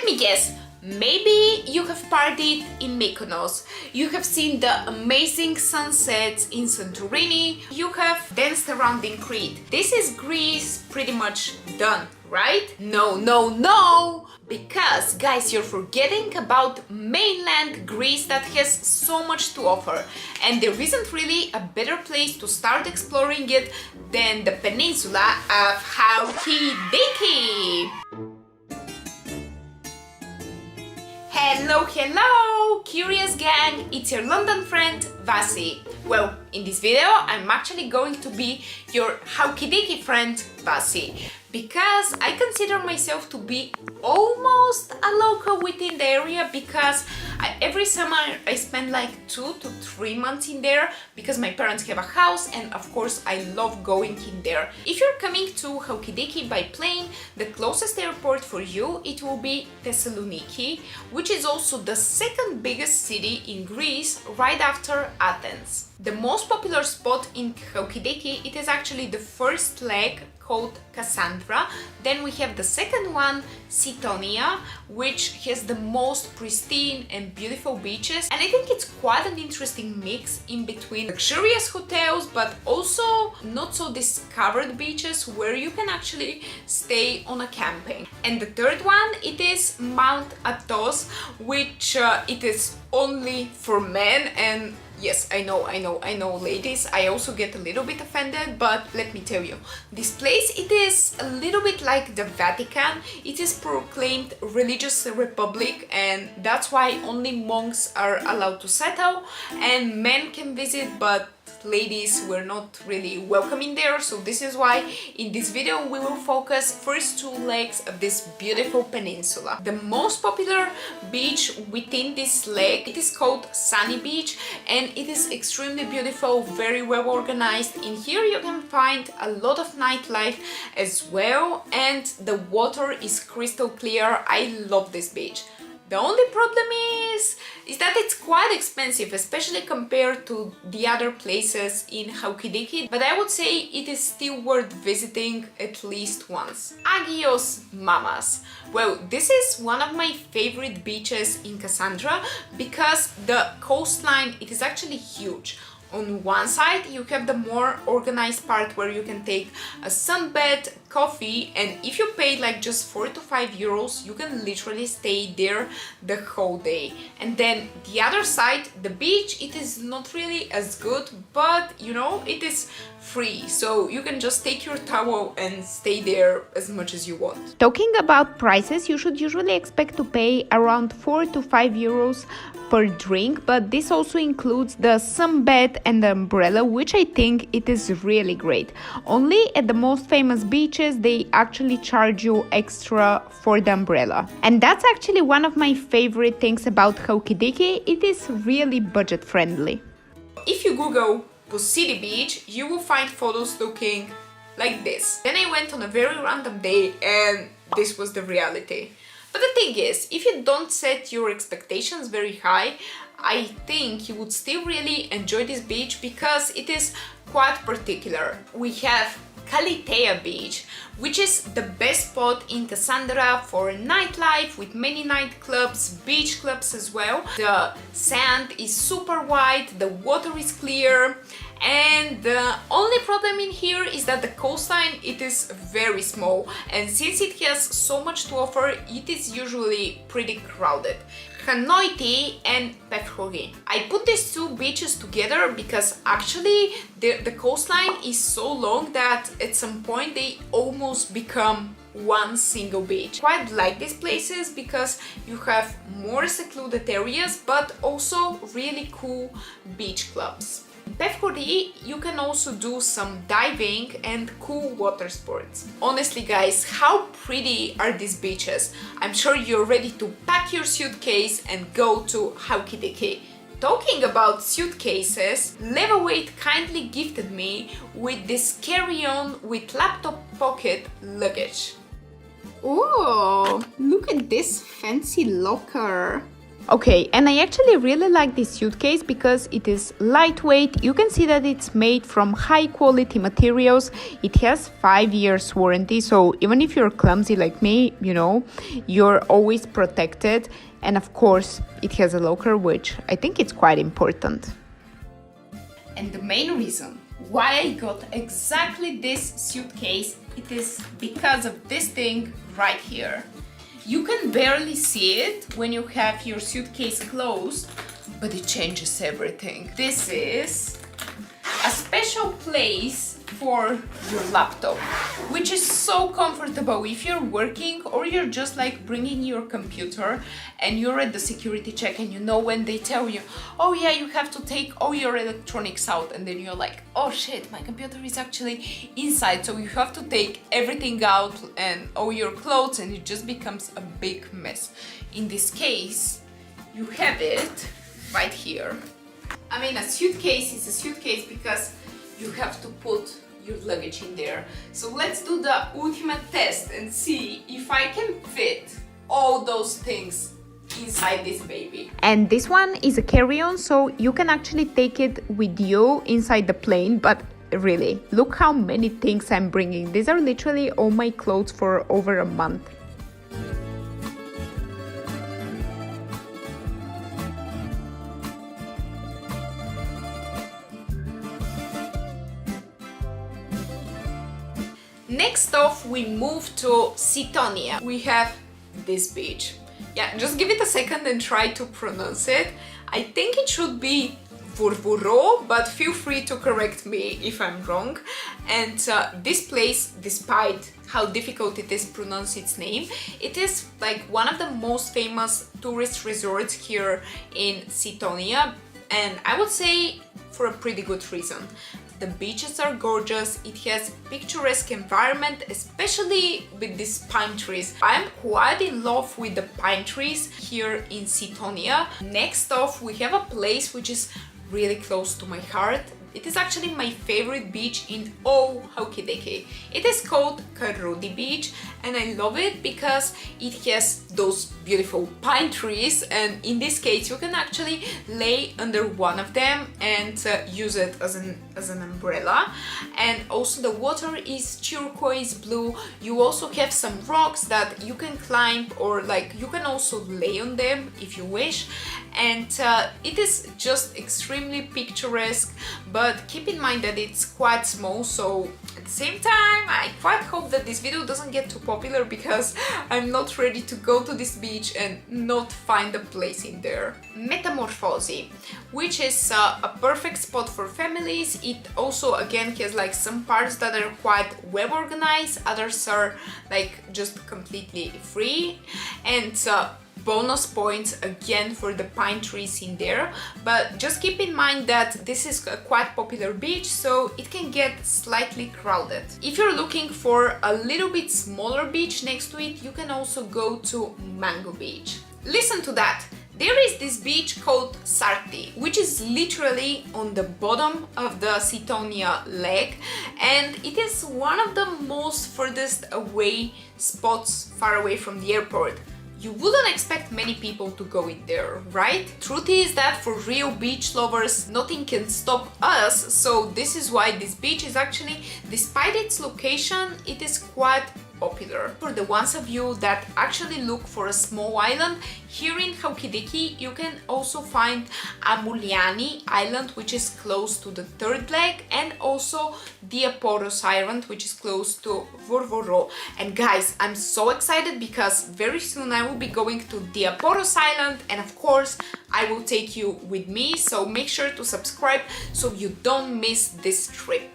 me guess. Maybe you have partied in Mykonos, you have seen the amazing sunsets in Santorini, you have danced around in Crete. This is Greece pretty much done, right? No! Because, guys, you're forgetting about mainland Greece that has so much to offer, and there isn't really a better place to start exploring it than the peninsula of Halkidiki. Hello, curious gang, it's your London friend Vasi. Well, in this video I'm actually going to be your Halkidiki friend Vasi, because I consider myself to be almost a local within the area, because every summer I spend like 2 to 3 months in there because my parents have a house, and of course I love going in there. If you're coming to Halkidiki by plane, the closest airport for you it will be Thessaloniki, which is also the second biggest city in Greece right after Athens. The most popular spot in Halkidiki, it is actually the first leg called Cassandra. Then we have the second one, Sitonia, which has the most pristine and beautiful beaches, and I think it's quite an interesting mix in between luxurious hotels but also not so discovered beaches where you can actually stay on a camping. And the third one, it is Mount Athos, which it is only for men. And yes, I know, ladies, I also get a little bit offended, but let me tell you, this place, it is a little bit like the Vatican. It is proclaimed religious republic, and that's why only monks are allowed to settle and men can visit, but ladies were not really welcome in there. So this is why in this video we will focus first 2 legs of this beautiful peninsula. The most popular beach within this leg, it is called Sunny Beach, and it is extremely beautiful, very well organized. In here you can find a lot of nightlife as well, and the water is crystal clear. I love this beach. The only problem is that it's quite expensive, especially compared to the other places in Halkidiki, but I would say it is still worth visiting at least once. Agios Mamas. Well, this is one of my favorite beaches in Cassandra because the coastline, it is actually huge. On one side you have the more organized part where you can take a sunbed, coffee, and if you pay like just 4 to 5 euros you can literally stay there the whole day. And then the other side, the beach, it is not really as good, but you know, it is free, so you can just take your towel and stay there as much as you want. Talking about prices, you should usually expect to pay around 4 to 5 euros per drink, but this also includes the sunbed and the umbrella, which I think it is really great. Only at the most famous beaches they actually charge you extra for the umbrella, and that's actually one of my favorite things about Halkidiki. It is really budget friendly. If you Google City Beach, you will find photos looking like this. Then I went on a very random day and this was the reality. But the thing is, if you don't set your expectations very high, I think you would still really enjoy this beach because it is quite particular. We have Kalitea Beach, which is the best spot in Cassandra for nightlife with many nightclubs, beach clubs as well. The sand is super white, the water is clear, and the only problem in here is that the coastline, it is very small, and since it has so much to offer, it is usually pretty crowded. Hanoiti and Pefhori. I put these 2 beaches together because actually the coastline is so long that at some point they almost become one single beach. Quite like these places because you have more secluded areas but also really cool beach clubs. In Pefhori, you can also do some diving and cool water sports. Honestly guys, how pretty are these beaches? I'm sure you're ready to pack your suitcase and go to Halkidiki. Talking about suitcases, Levaweight kindly gifted me with this carry-on with laptop pocket luggage. Oh, look at this fancy locker. Okay, and I actually really like this suitcase because it is lightweight. You can see that it's made from high quality materials. It has 5 years warranty, so even if you're clumsy like me, you know, you're always protected. And of course, it has a locker, which I think it's quite important. And the main reason why I got exactly this suitcase, it is because of this thing right here. You can barely see it when you have your suitcase closed, but it changes everything. This is a special place for your laptop, which is so comfortable if you're working or you're just like bringing your computer and you're at the security check and you know when they tell you, oh yeah, you have to take all your electronics out, and then you're like, oh shit, my computer is actually inside, so you have to take everything out and all your clothes, and it just becomes a big mess. In this case, you have it right here. I mean, a suitcase is a suitcase because you have to put your luggage in there. So let's do the ultimate test and see if I can fit all those things inside this baby. And this one is a carry-on, so you can actually take it with you inside the plane, but really, look how many things I'm bringing. These are literally all my clothes for over a month. Next off, we move to Sitonia. We have this beach. Yeah, just give it a second and try to pronounce it. I think it should be Vurvuro, but feel free to correct me if I'm wrong. And this place, despite how difficult it is to pronounce its name, it is like one of the most famous tourist resorts here in Sitonia, and I would say for a pretty good reason. The beaches are gorgeous, it has picturesque environment, especially with these pine trees. I'm quite in love with the pine trees here in Sitonia. Next off, we have a place which is really close to my heart. It is actually my favorite beach in all Halkidiki. It is called Karudi Beach, and I love it because it has those beautiful pine trees, and in this case you can actually lay under one of them and use it as an umbrella. And also the water is turquoise blue. You also have some rocks that you can climb, or like you can also lay on them if you wish. And it is just extremely picturesque, but keep in mind that it's quite small, so at the same time I quite hope that this video doesn't get too popular because I'm not ready to go to this beach and not find a place in there. Metamorphosis, which is a perfect spot for families. It also again has like some parts that are quite well organized, others are like just completely free, and bonus points again for the pine trees in there. But just keep in mind that this is a quite popular beach, so it can get slightly crowded. If you're looking for a little bit smaller beach next to it, you can also go to Mango Beach. Listen to that! There is this beach called Sarti, which is literally on the bottom of the Sitonia lake, and it is one of the most furthest away spots far away from the airport. You wouldn't expect many people to go in there, right? Truth is that for real beach lovers, nothing can stop us, so this is why this beach is actually, despite its location, it is quite popular. For the ones of you that actually look for a small island, here in Halkidiki you can also find Amuliani Island, which is close to the third leg, and also Diaporos Island, which is close to Vurvuro. And guys, I'm so excited because very soon I will be going to Diaporos Island, and of course I will take you with me, so make sure to subscribe so you don't miss this trip.